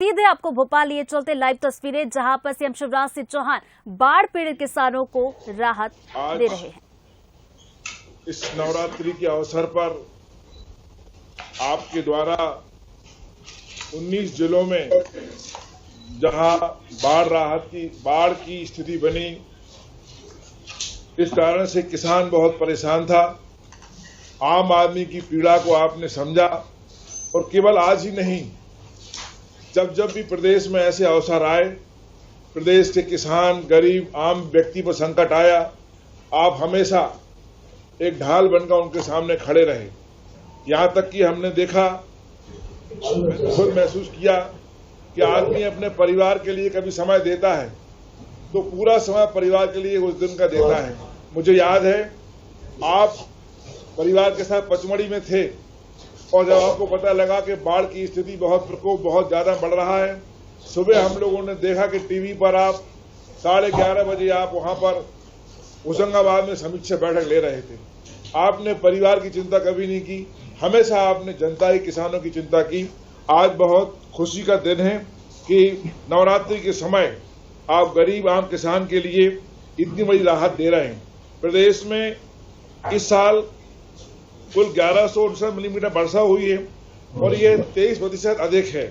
सीधे आपको भोपाल लिए चलते लाइव तस्वीरें, जहां पर सीएम शिवराज सिंह चौहान बाढ़ पीड़ित किसानों को राहत दे रहे हैं। इस नवरात्रि के अवसर पर आपके द्वारा 19 जिलों में जहां बाढ़ की स्थिति बनी, इस कारण से किसान बहुत परेशान था। आम आदमी की पीड़ा को आपने समझा और केवल आज ही नहीं, जब भी प्रदेश में ऐसे अवसर आए, प्रदेश के किसान, गरीब, आम व्यक्ति पर संकट आया, आप हमेशा एक ढाल बनकर उनके सामने खड़े रहे। यहां तक कि हमने देखा, खुद महसूस किया कि आदमी अपने परिवार के लिए कभी समय देता है तो पूरा समय परिवार के लिए उस दिन का देता है। मुझे याद है, आप परिवार के साथ पचमढ़ी में थे और जब आपको पता लगा कि बाढ़ की स्थिति प्रकोप बहुत ज्यादा बढ़ रहा है, सुबह हम लोगों ने देखा कि टीवी पर आप 11:30 बजे आप वहां पर होशंगाबाद में समीक्षा बैठक ले रहे थे। आपने परिवार की चिंता कभी नहीं की, हमेशा आपने जनता ही किसानों की चिंता की। आज बहुत खुशी का दिन है कि नवरात्रि के समय आप गरीब आम किसान के लिए इतनी बड़ी राहत दे रहे हैं। प्रदेश में इस साल कुल 1169 मिलीमीटर वर्षा हुई है और ये 23% अधिक है।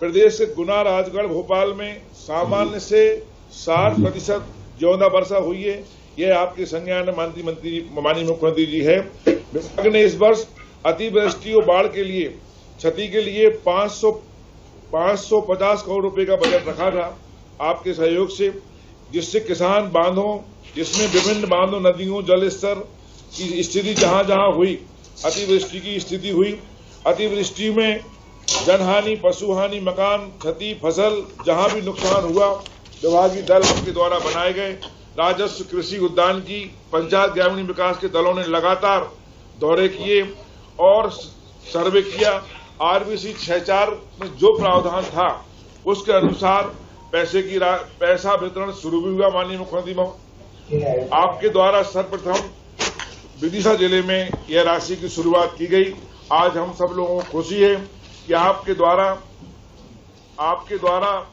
प्रदेश के गुना, राजगढ़, भोपाल में सामान्य से 60% ज्यादा वर्षा हुई है। ये आपके संज्ञान में माननीय मुख्यमंत्री जी है। विभाग ने इस वर्ष अतिवृष्टि और बाढ़ के लिए क्षति के लिए 550 करोड़ रुपए का बजट रखा था आपके सहयोग से, जिससे किसान बांधों, जिसमें विभिन्न बांधों, नदियों, जल स्तर की स्थिति जहां हुई, अतिवृष्टि की स्थिति हुई, अतिवृष्टि में जनहानि, पशुहानि, मकान क्षति, फसल जहां भी नुकसान हुआ, विभागीय दल के द्वारा बनाए गए। राजस्व, कृषि, उद्यान की, पंचायत ग्रामीण विकास के दलों ने लगातार दौरे किए और सर्वे किया। आरबीसी 64 में जो प्रावधान था उसके अनुसार पैसा वितरण शुरू भी हुआ। माननीय मुख्यमंत्री आपके द्वारा सर्वप्रथम विदिशा जिले में यह राशि की शुरुआत की गई। आज हम सब लोगों को खुशी है कि आपके द्वारा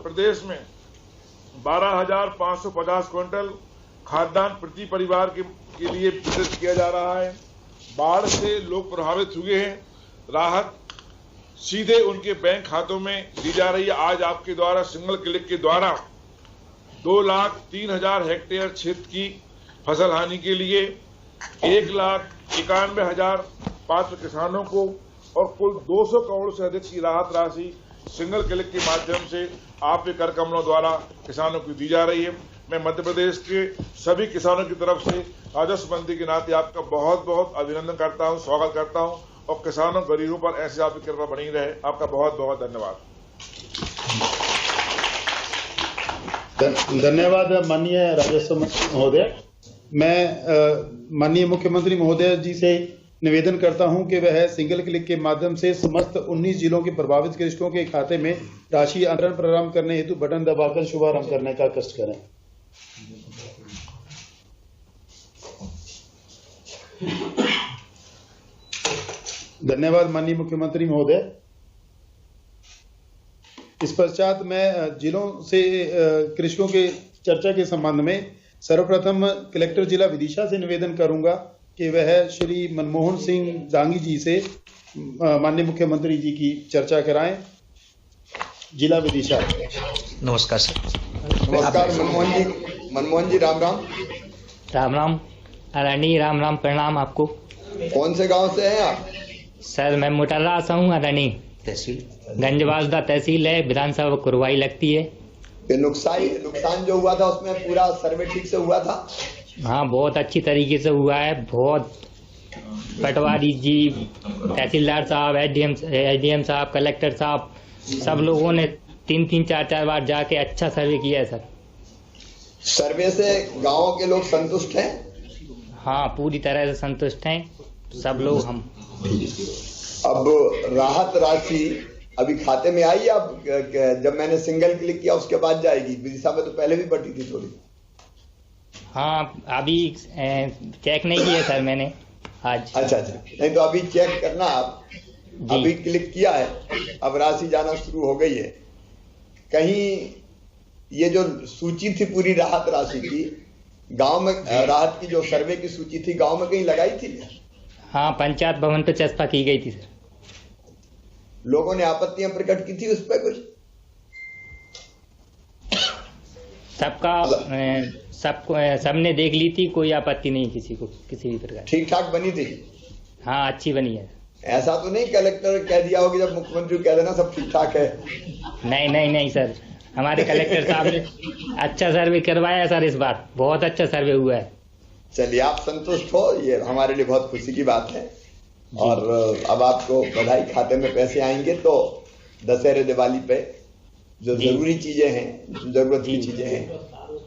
प्रदेश में 12,550 क्विंटल खाद्यान्न प्रति परिवार के लिए वितरित किया जा रहा है। बाढ़ से लोग प्रभावित हुए हैं, राहत सीधे उनके बैंक खातों में दी जा रही है। आज आपके द्वारा सिंगल क्लिक के द्वारा 2,03,000 हेक्टेयर क्षेत्र की फसल हानि के लिए 1,91,000 पात्र किसानों को और कुल 200 करोड़ से अधिक की राहत राशि सिंगल क्लिक के माध्यम से आपके कर कमलों द्वारा किसानों को दी जा रही है। मैं मध्य प्रदेश के सभी किसानों की तरफ से राजस्व मंत्री के नाते आपका बहुत बहुत अभिनंदन करता हूं, स्वागत करता हूं और किसानों, गरीबों पर ऐसे आपकी कृपा बनी रहे। आपका बहुत बहुत धन्यवाद। धन्यवाद माननीय राजस्व मंत्री महोदय। मैं माननीय मुख्यमंत्री महोदय जी से निवेदन करता हूं कि वह सिंगल क्लिक के माध्यम से समस्त 19 जिलों के प्रभावित कृषकों के खाते में राशि अंतरण प्रारंभ करने हेतु बटन दबाकर शुभारंभ करने का कष्ट करें। धन्यवाद माननीय मुख्यमंत्री महोदय। इस पश्चात मैं जिलों से कृषकों के चर्चा के संबंध में सर्वप्रथम कलेक्टर जिला विदिशा से निवेदन करूंगा कि वह श्री मनमोहन सिंह दांगी जी से माननीय मुख्यमंत्री जी की चर्चा कराएं। जिला विदिशा। नमस्कार सर। नमस्कार मनमोहन जी राम राम। राम राम अरणी, राम राम, प्रणाम आपको। कौन से गांव से हैं आप? सर मैं मुटर्रा से हूँ, अरणी तहसील, गंजवासदा तहसील है, विधानसभा कुरवाई लगती है। नुकसान जो हुआ था उसमें पूरा सर्वे ठीक से हुआ था? हाँ, बहुत अच्छी तरीके से हुआ है। बहुत पटवारी जी, तहसीलदार साहब, एसडीएम साहब, कलेक्टर साहब, सब लोगों ने 3-3, 4-4 बार जाके अच्छा सर्वे किया है सर। सर्वे से गांव के लोग संतुष्ट हैं? हाँ, पूरी तरह से संतुष्ट हैं सब लोग। हम अब राहत राशि अभी खाते में आई, अब जब मैंने सिंगल क्लिक किया उसके बाद जाएगी? विदिशा में तो पहले भी बटी थी थोड़ी। हाँ, अभी चेक नहीं किया सर मैंने आज। अच्छा, नहीं तो अभी चेक करना आप। अभी क्लिक किया है, अब राशि जाना शुरू हो गई है। कहीं ये जो सूची थी पूरी राहत राशि की, गांव में राहत की जो सर्वे की सूची थी गांव में कहीं लगाई थी? हाँ, पंचायत भवन पे चस्पा की गई थी सर। लोगों ने आपत्तियां प्रकट की थी उस पर कुछ? सबने देख ली थी, कोई आपत्ति नहीं किसी को किसी भी प्रकार। ठीक ठाक बनी थी? हाँ, अच्छी बनी है। ऐसा तो नहीं कलेक्टर कह दिया होगा जब मुख्यमंत्री कह देना सब ठीक ठाक है? नहीं सर, हमारे कलेक्टर साहब ने अच्छा सर्वे करवाया सर, इस बार बहुत अच्छा सर्वे हुआ है। चलिए, आप संतुष्ट हो, ये हमारे लिए बहुत खुशी की बात है। और अब आपको बधाई, खाते में पैसे आएंगे तो दशहरे दिवाली पे जो जरूरी चीजें हैं, जो जरूरत की चीजें हैं,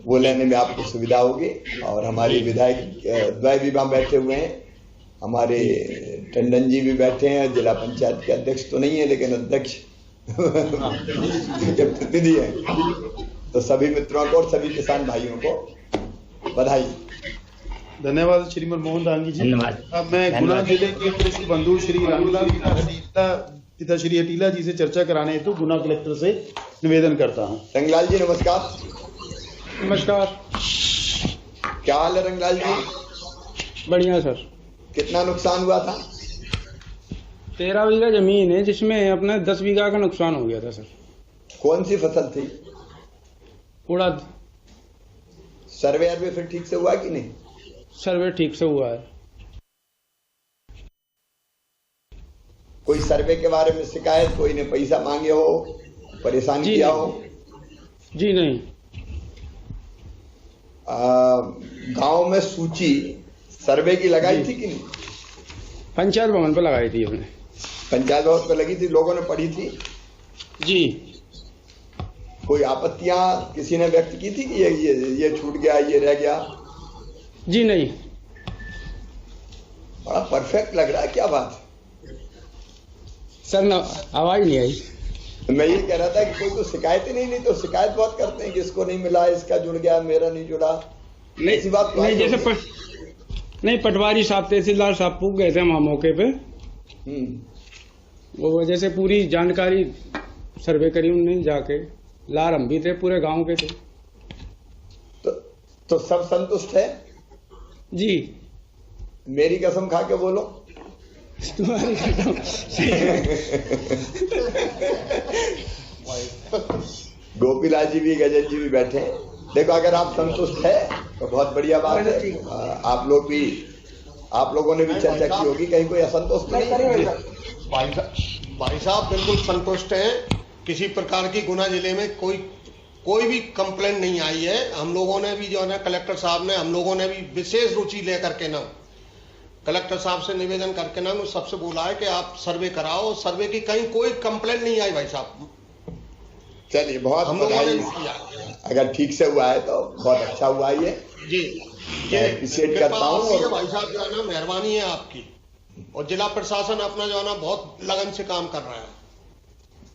वो लेने में आपको सुविधा होगी। और हमारे विधायक द्वय भी वहां बैठे हुए हैं, हमारे टंडन जी भी बैठे हैं, जिला पंचायत के अध्यक्ष तो नहीं है लेकिन अध्यक्ष के प्रतिनिधि है। तो सभी मित्रों को और सभी किसान भाइयों को बधाई। धन्यवाद श्री मनमोहन दांगी जी। धन्यवाद। अब मैं गुना जिले के कृषि बंधु श्री रामलाल पिता श्री अटीला जी से चर्चा कराने हेतु गुना कलेक्टर से निवेदन करता हूं। रंगलाल जी नमस्कार। नमस्कार। क्या हाल है रंगलाल जी? बढ़िया सर। कितना नुकसान हुआ था? 13 बीघा जमीन है जिसमें अपना 10 बीघा का नुकसान हो गया था सर। कौन सी फसल थी? उड़द। सर्वे अर्वे फिर ठीक से हुआ कि नहीं? सर्वे ठीक से हुआ है। कोई सर्वे के बारे में शिकायत, कोई ने पैसा मांगे हो, परेशान किया हो? जी नहीं। गांव में सूची सर्वे की लगाई थी कि नहीं? पंचायत भवन पर लगाई थी हमने। पंचायत भवन पर लगी थी, लोगों ने पढ़ी थी? जी। कोई आपत्तियां किसी ने व्यक्त की थी कि ये छूट गया, ये रह गया? जी नहीं। बड़ा परफेक्ट लग रहा है, क्या बात? सर आवाज नहीं आई। मैं ये कह रहा था कि कोई तो शिकायत ही नहीं तो शिकायत बहुत करते हैं कि इसको नहीं मिला, इसका जुड़ गया, मेरा नहीं जुड़ा। नहीं, ऐसी बात तो नहीं, जैसे नहीं, पटवारी साहब तहसीलदार साहब पूछ गए थे वहां मौके पे। वो जैसे पूरी जानकारी सर्वे करी उन्होंने जाके, लार हम भी थे, पूरे गांव के थे। तो सब संतुष्ट है? जी। मेरी कसम खा के बोलो। तुम्हारी कसम। गोपीलाल जी भी, गजन जी भी बैठे हैं। देखो, अगर आप संतुष्ट है तो बहुत बढ़िया बात है। आप लोगों ने भी चर्चा की होगी, कहीं कोई असंतोष तो नहीं? भाई साहब बिल्कुल संतुष्ट हैं। किसी प्रकार की गुना जिले में कोई भी कंप्लेंट नहीं आई है। हम लोगों ने भी जो है ना, कलेक्टर साहब ने, हम लोगों ने भी विशेष रुचि लेकर के ना कलेक्टर साहब से निवेदन करके ना सबसे बोला है कि आप सर्वे कराओ। सर्वे की कहीं कोई कंप्लेंट नहीं आई भाई साहब। चलिए, बहुत हम लोगों ने बधाई। अगर ठीक से हुआ है तो बहुत अच्छा हुआ ये जी। ये अप्रिशिएट करता हूँ। भाई साहब जो है ना, मेहरबानी है आपकी, और जिला प्रशासन अपना जो है ना बहुत लगन से काम कर रहा है।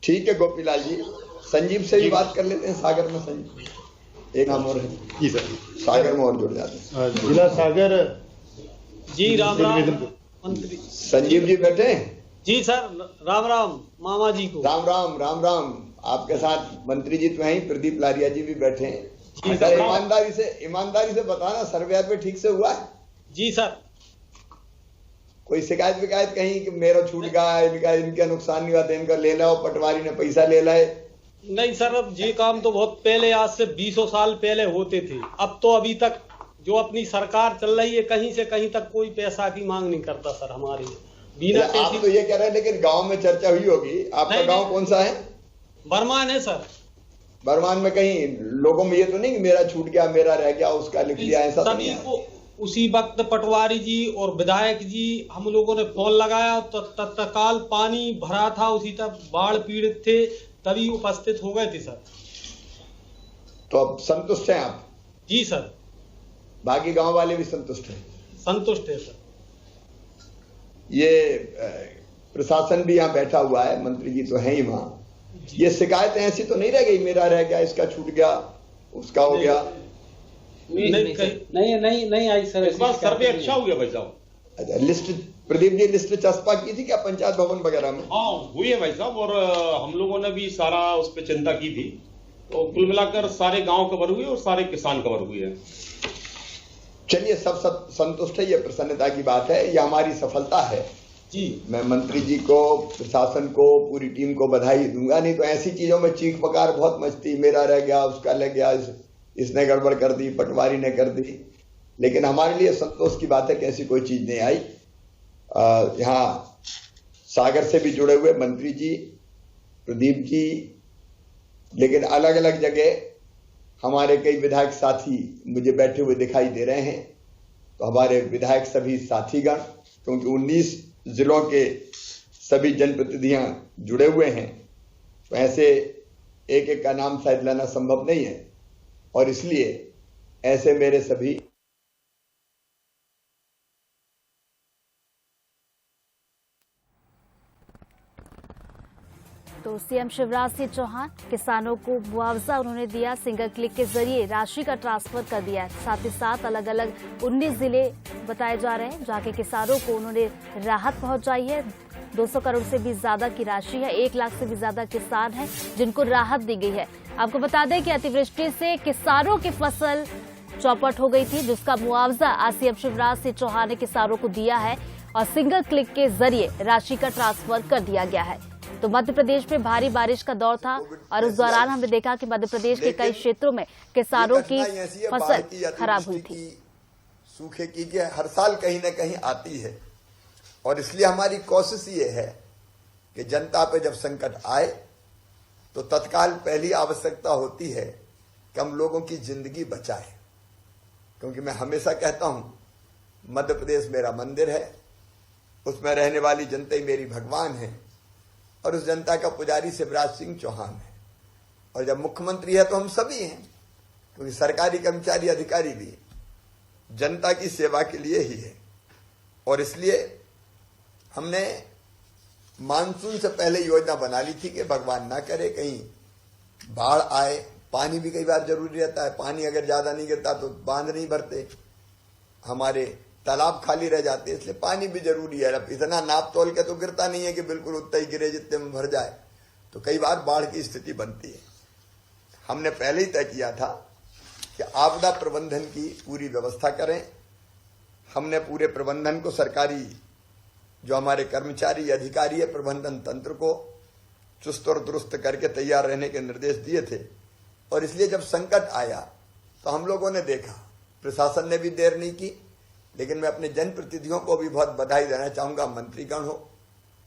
ठीक है गोपीलाल जी, संजीव से भी बात कर लेते हैं। सागर में संजीव एक नाम और है जी सर, सागर में और जुड़ जाते हैं। जिला सागर जी। राम राम मंत्री। संजीव जी बैठे हैं? जी सर, राम राम मामा जी को। राम राम राम राम। आपके साथ मंत्री जी तो हैं ही, प्रदीप लारिया जी भी बैठे हैं। जी सर, सर। ईमानदारी से बताना, सर्वे पे ठीक से हुआ है? जी सर। कोई शिकायत विकायत कहीं कि मेरा छूट गया, इनका नुकसान नहीं हुआ था, इनका ले लो, पटवारी ने पैसा ले लाए? नहीं सर, अब ये काम तो बहुत पहले, आज से 20 साल पहले होते थे। अब तो अभी तक जो अपनी सरकार चल रही है, कहीं से कहीं तक कोई पैसा की मांग नहीं करता सर हमारी बिना पैसे। आप तो ये कह रहे हैं, लेकिन गांव में चर्चा हुई होगी। आपका गांव कौन सा है? बरमान है सर। बरमान में कहीं लोगों में ये तो नहीं कि मेरा छूट गया, मेरा रह गया, उसका लिख दिया, ऐसा तो नहीं है? को उसी वक्त पटवारी जी और विधायक जी, हम लोगों ने फोन लगाया तो तत्काल पानी भरा था, उसी तक बाढ़ पीड़ित थे, तभी उपस्थित हो गए थे सर। तो अब संतुष्ट हैं आप? जी सर। बाकी गांव वाले भी संतुष्ट हैं? संतुष्ट है सर। ये प्रशासन भी यहाँ बैठा हुआ है, मंत्री जी तो हैं ही वहां। ये शिकायतें ऐसी तो नहीं रह गई, मेरा रह गया, इसका छूट गया, उसका हो गया? नहीं आई सर। इस बार सर्वे अच्छा हो गया भाई साहब। अच्छा, लिस्ट प्रदीप जी लिस्ट चस्पा की थी क्या पंचायत भवन वगैरह में? हाँ हुई है भाई साहब, और हम लोगों ने भी सारा उस पर चिंता की थी तो कुल मिलाकर सारे गांव कवर हुए और सारे किसान कवर हुए हैं। चलिए, सब संतुष्ट है, ये प्रसन्नता की बात है, ये हमारी सफलता है जी। मैं मंत्री जी को, प्रशासन को, पूरी टीम को बधाई दूंगा। नहीं तो ऐसी चीजों में चीख पकार बहुत मचती, मेरा रह गया, उसका लग गया, इसने गड़बड़ कर दी, पटवारी ने कर दी। लेकिन हमारे लिए संतोष की बात है कि ऐसी कोई चीज नहीं आई। यहाँ सागर से भी जुड़े हुए मंत्री जी, प्रदीप जी, लेकिन अलग अलग जगह हमारे कई विधायक साथी मुझे बैठे हुए दिखाई दे रहे हैं। तो हमारे विधायक सभी साथीगण, क्योंकि 19 जिलों के सभी जनप्रतिनिधियां जुड़े हुए हैं, तो ऐसे एक एक का नाम शायद लेना संभव नहीं है, और इसलिए ऐसे मेरे सभी तो सीएम शिवराज सिंह चौहान किसानों को मुआवजा उन्होंने दिया, सिंगल क्लिक के जरिए राशि का ट्रांसफर कर दिया है। साथ ही साथ अलग अलग 19 जिले बताए जा रहे हैं जहां के किसानों को उन्होंने राहत पहुंचाई है। 200 करोड़ से भी ज्यादा की राशि है, 1 लाख से भी ज्यादा किसान हैं जिनको राहत दी गई है। आपको बता दें कि अतिवृष्टि से किसानों की फसल चौपट हो गई थी, जिसका मुआवजा आज सीएम शिवराज सिंह चौहान ने किसानों को दिया है और सिंगल क्लिक के जरिए राशि का ट्रांसफर कर दिया गया है। तो मध्य प्रदेश में भारी बारिश का दौर था और उस दौरान हमने देखा कि मध्य प्रदेश के कई क्षेत्रों में किसानों की फसल खराब हुई थी। सूखे की हर साल कहीं न कहीं आती है, और इसलिए हमारी कोशिश ये है कि जनता पे जब संकट आए तो तत्काल पहली आवश्यकता होती है कि हम लोगों की जिंदगी बचाएं। क्योंकि मैं हमेशा कहता हूं, मध्य प्रदेश मेरा मंदिर है, उसमें रहने वाली जनता ही मेरी भगवान है, और उस जनता का पुजारी शिवराज सिंह चौहान है। और जब मुख्यमंत्री है तो हम सभी हैं, क्योंकि सरकारी कर्मचारी अधिकारी भी जनता की सेवा के लिए ही है। और इसलिए हमने मानसून से पहले योजना बना ली थी कि भगवान ना करे कहीं बाढ़ आए। पानी भी कई बार जरूरी रहता है, पानी अगर ज्यादा नहीं गिरता तो बांध नहीं भरते, हमारे तालाब खाली रह जाते, इसलिए पानी भी जरूरी है। अब इतना नाप तोल के तो गिरता नहीं है कि बिल्कुल उतना ही गिरे जितने में भर जाए, तो कई बार बाढ़ की स्थिति बनती है। हमने पहले ही तय किया था कि आपदा प्रबंधन की पूरी व्यवस्था करें। हमने पूरे प्रबंधन को, सरकारी जो हमारे कर्मचारी अधिकारी है, प्रबंधन तंत्र को चुस्त और दुरुस्त करके तैयार रहने के निर्देश दिए थे। और इसलिए जब संकट आया तो हम लोगों ने देखा, प्रशासन ने भी देर नहीं की, लेकिन मैं अपने जनप्रतिनिधियों को भी बहुत बधाई देना चाहूंगा। मंत्रीगण हो,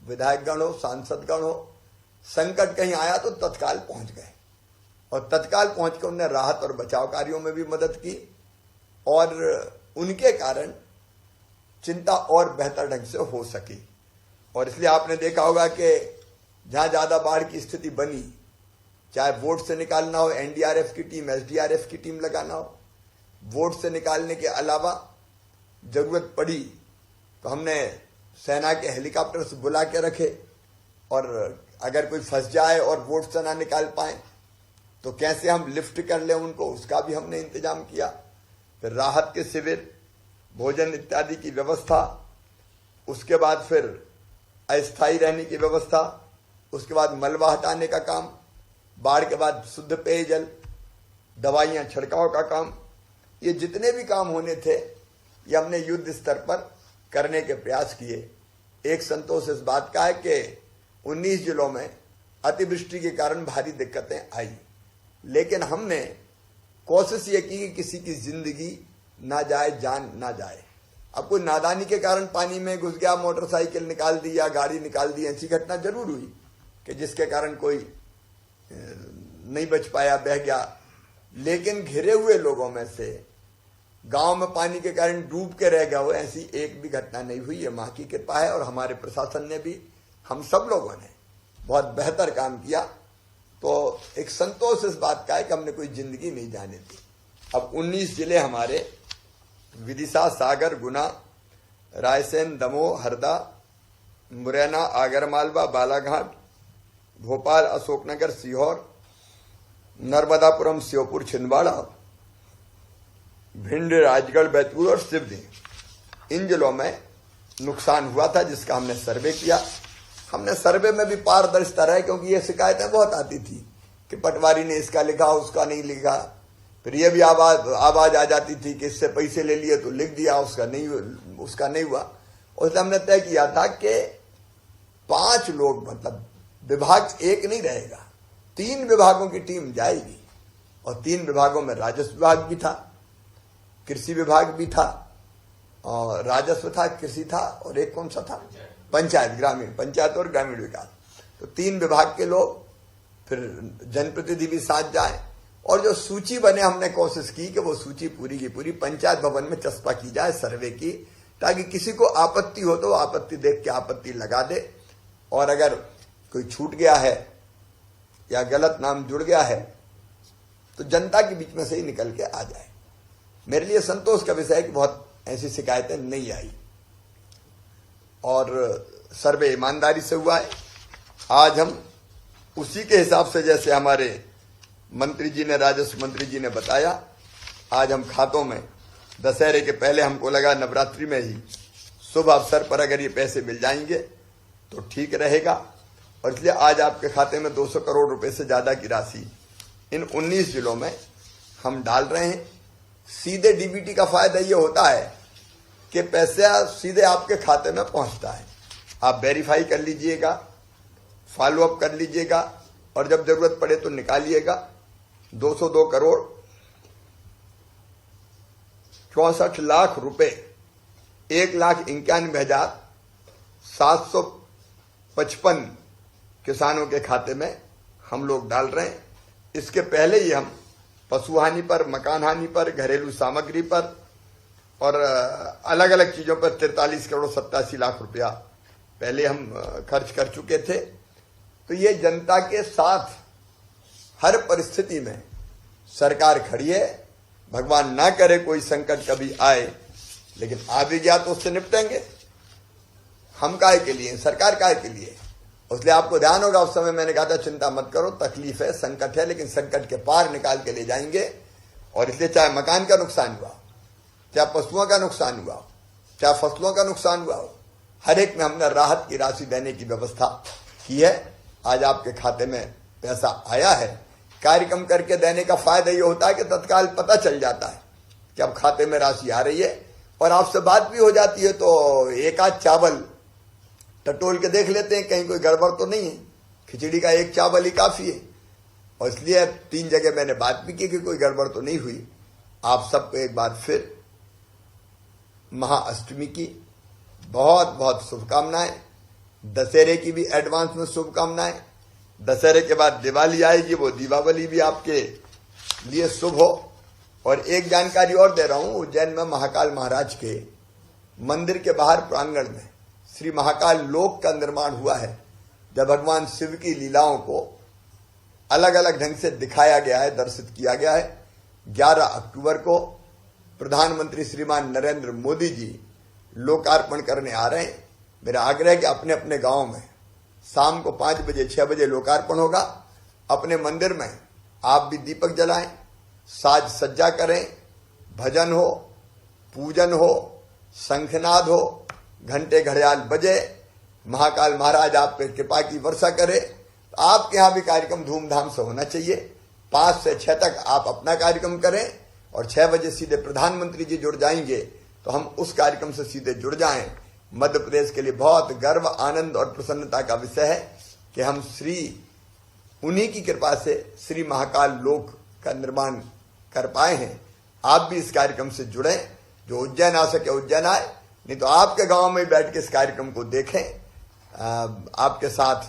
विधायकगण हो, सांसदगण हो, संकट कहीं आया तो तत्काल पहुंच गए, और तत्काल पहुंच कर उन्होंने राहत और बचाव कार्यों में भी मदद की, और उनके कारण चिंता और बेहतर ढंग से हो सकी। और इसलिए आपने देखा होगा कि जहां ज्यादा बाढ़ की स्थिति बनी, चाहे वोट से निकालना हो, एनडीआरएफ की टीम, एसडीआरएफ की टीम लगाना हो, वोट से निकालने के अलावा जरूरत पड़ी तो हमने सेना के हेलीकॉप्टर्स बुला के रखे, और अगर कोई फंस जाए और वोट से ना निकाल पाए तो कैसे हम लिफ्ट कर लें उनको, उसका भी हमने इंतजाम किया। फिर राहत के शिविर, भोजन इत्यादि की व्यवस्था, उसके बाद फिर अस्थायी रहने की व्यवस्था, उसके बाद मलबा हटाने का काम, बाढ़ के बाद शुद्ध पेयजल, दवाइयां छिड़काव का काम, ये जितने भी काम होने थे ये हमने युद्ध स्तर पर करने के प्रयास किए। एक संतोष इस बात का है कि 19 जिलों में अतिवृष्टि के कारण भारी दिक्कतें आई, लेकिन हमने कोशिश ये की कि किसी की जिंदगी ना जाए, जान ना जाए। अब कोई नादानी के कारण पानी में घुस गया, मोटरसाइकिल निकाल दी या गाड़ी निकाल दी, ऐसी घटना जरूर हुई कि जिसके कारण कोई नहीं बच पाया, बह गया। लेकिन घिरे हुए लोगों में से गांव में पानी के कारण डूब के रह गया हो, ऐसी एक भी घटना नहीं हुई। ये मां की कृपा है, और हमारे प्रशासन ने भी, हम सब लोगों ने बहुत बेहतर काम किया। तो एक संतोष इस बात का है कि हमने कोई जिंदगी नहीं जाने दी। अब 19 जिले हमारे, विदिशा, सागर, गुना, रायसेन, दमोह, हरदा, मुरैना, आगरमालवा, बालाघाट, भोपाल, अशोकनगर, सीहोर, नर्मदापुरम, श्योपुर, छिंदवाड़ा, भिंड, राजगढ़, बैतूल और सिवनी, इन जिलों में नुकसान हुआ था, जिसका हमने सर्वे किया। हमने सर्वे में भी पारदर्शिता रहे, क्योंकि ये शिकायतें बहुत आती थी कि पटवारी ने इसका लिखा उसका नहीं लिखा। फिर ये भी आवाज आ जाती थी कि इससे पैसे ले लिए तो लिख दिया, उसका नहीं हुआ। उसने हमने तय किया था कि 5 लोग, मतलब विभाग एक नहीं रहेगा, 3 विभागों की टीम जाएगी और 3 विभागों में राजस्व विभाग भी था, कृषि विभाग भी था और राजस्व था, कृषि था और एक कौन सा था, पंचायत और ग्रामीण विकास। तो 3 विभाग के लोग, फिर जनप्रतिनिधि भी साथ जाए और जो सूची बने हमने कोशिश की कि वो सूची पूरी की पूरी पंचायत भवन में चस्पा की जाए सर्वे की, ताकि किसी को आपत्ति हो तो आपत्ति देख के आपत्ति लगा दे और अगर कोई छूट गया है या गलत नाम जुड़ गया है तो जनता के बीच में से ही निकल के आ जाए। मेरे लिए संतोष का विषय है कि बहुत ऐसी शिकायतें नहीं आई और सर्वे ईमानदारी से हुआ है। आज हम उसी के हिसाब से, जैसे हमारे मंत्री जी ने, राजस्व मंत्री जी ने बताया, आज हम खातों में दशहरे के पहले हमको लगा नवरात्रि में ही शुभ अवसर पर अगर ये पैसे मिल जाएंगे तो ठीक रहेगा और इसलिए आज आपके खाते में 200 करोड़ रुपए से ज्यादा की राशि इन 19 जिलों में हम डाल रहे हैं। सीधे डीबीटी का फायदा ये होता है कि पैसा सीधे आपके खाते में पहुंचता है, आप वेरीफाई कर लीजिएगा, फॉलो अप कर लीजिएगा और जब जरूरत पड़े तो निकालिएगा। 202 करोड़ 64 लाख रुपए 1,91,755 किसानों के खाते में हम लोग डाल रहे हैं। इसके पहले ही हम पशु हानि पर, मकान हानि पर, घरेलू सामग्री पर और अलग अलग चीजों पर 43 करोड़ 87 लाख रुपया पहले हम खर्च कर चुके थे। तो ये जनता के साथ हर परिस्थिति में सरकार खड़ी है। भगवान ना करे कोई संकट कभी आए, लेकिन आ भी गया तो उससे निपटेंगे। हम काहे के लिए, सरकार काहे के लिए। इसलिए आपको ध्यान होगा उस समय मैंने कहा था चिंता मत करो, तकलीफ है, संकट है, लेकिन संकट के पार निकाल के ले जाएंगे। और इसलिए चाहे मकान का नुकसान हुआ, चाहे पशुओं का नुकसान हुआ, चाहे फसलों का नुकसान हुआ हो, हर एक में हमने राहत की राशि देने की व्यवस्था की है। आज आपके खाते में पैसा आया है। कार्यक्रम करके देने का फायदा ये होता है कि तत्काल पता चल जाता है कि अब खाते में राशि आ रही है और आपसे बात भी हो जाती है तो एक आध चावल टटोल के देख लेते हैं कहीं कोई गड़बड़ तो नहीं है। खिचड़ी का एक चावल ही काफी है और इसलिए 3 जगह मैंने बात भी की कि कोई गड़बड़ तो नहीं हुई। आप सबको एक बार फिर महाअष्टमी की बहुत बहुत शुभकामनाएं, दशहरे की भी एडवांस में शुभकामनाएं। दशहरे के बाद दिवाली आएगी, वो दीपावली भी आपके लिए शुभ हो। और एक जानकारी और दे रहा हूं, उज्जैन में महाकाल महाराज के मंदिर के बाहर प्रांगण में श्री महाकाल लोक का निर्माण हुआ है, जब भगवान शिव की लीलाओं को अलग अलग ढंग से दिखाया गया है, दर्शित किया गया है। 11 अक्टूबर को प्रधानमंत्री श्रीमान नरेंद्र मोदी जी लोकार्पण करने आ रहे हैं। मेरा आग्रह है कि अपने अपने गांव में शाम को 5 बजे 6 बजे लोकार्पण होगा। अपने मंदिर में आप भी दीपक जलाएं, साज सज्जा करें, भजन हो, पूजन हो, शंखनाद हो, घंटे घड़ियाल बजे, महाकाल महाराज आप पे कृपा की वर्षा करे। तो आपके यहां भी कार्यक्रम धूमधाम से होना चाहिए। 5 से 6 तक आप अपना कार्यक्रम करें और 6 बजे सीधे प्रधानमंत्री जी जुड़ जाएंगे तो हम उस कार्यक्रम से सीधे जुड़ जाएं। मध्य प्रदेश के लिए बहुत गर्व, आनंद और प्रसन्नता का विषय है कि हम उन्हीं की कृपा से श्री महाकाल लोक का निर्माण कर पाए हैं। आप भी इस कार्यक्रम से जुड़ें। जो उज्जैन आ सके उज्जैन आए, नहीं तो आपके गांव में बैठ के इस कार्यक्रम को देखें। आपके साथ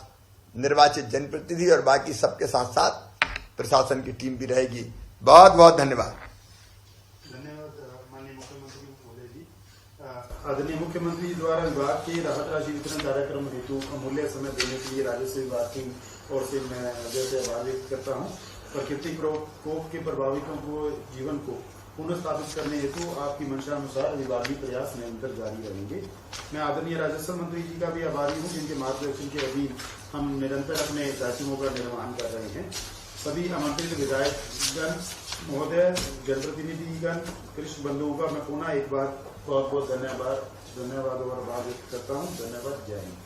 निर्वाचित जनप्रतिनिधि और बाकी सबके साथ साथ प्रशासन की टीम भी रहेगी। बहुत बहुत धन्यवाद। आदरणीय मुख्यमंत्री द्वारा विभाग के राहत राशि वितरण कार्यक्रम हेतु अमूल्य समय देने के लिए राजस्व विभाग की ओर से मैं जैसे आभार व्यक्त करता हूं। प्राकृतिक प्रकोप के प्रभावितों को जीवन को पुनर्स्थापित करने हेतु आपकी मंशा अनुसार विभागीय प्रयास निरंतर जारी रहेंगे। मैं आदरणीय राजस्व मंत्री जी का भी आभारी हूं, जिनके मार्गदर्शन के अधीन हम निरंतर अपने दायित्वों का निर्वहन कर रहे हैं। सभी आमंत्रित विधायकगण महोदय, जनप्रतिनिधिगण, कृषि बंधुओं का मैं पुनः एक बार बहुत बहुत धन्यवाद और आभार व्यक्त करता हूँ। धन्यवाद। जय हिंद।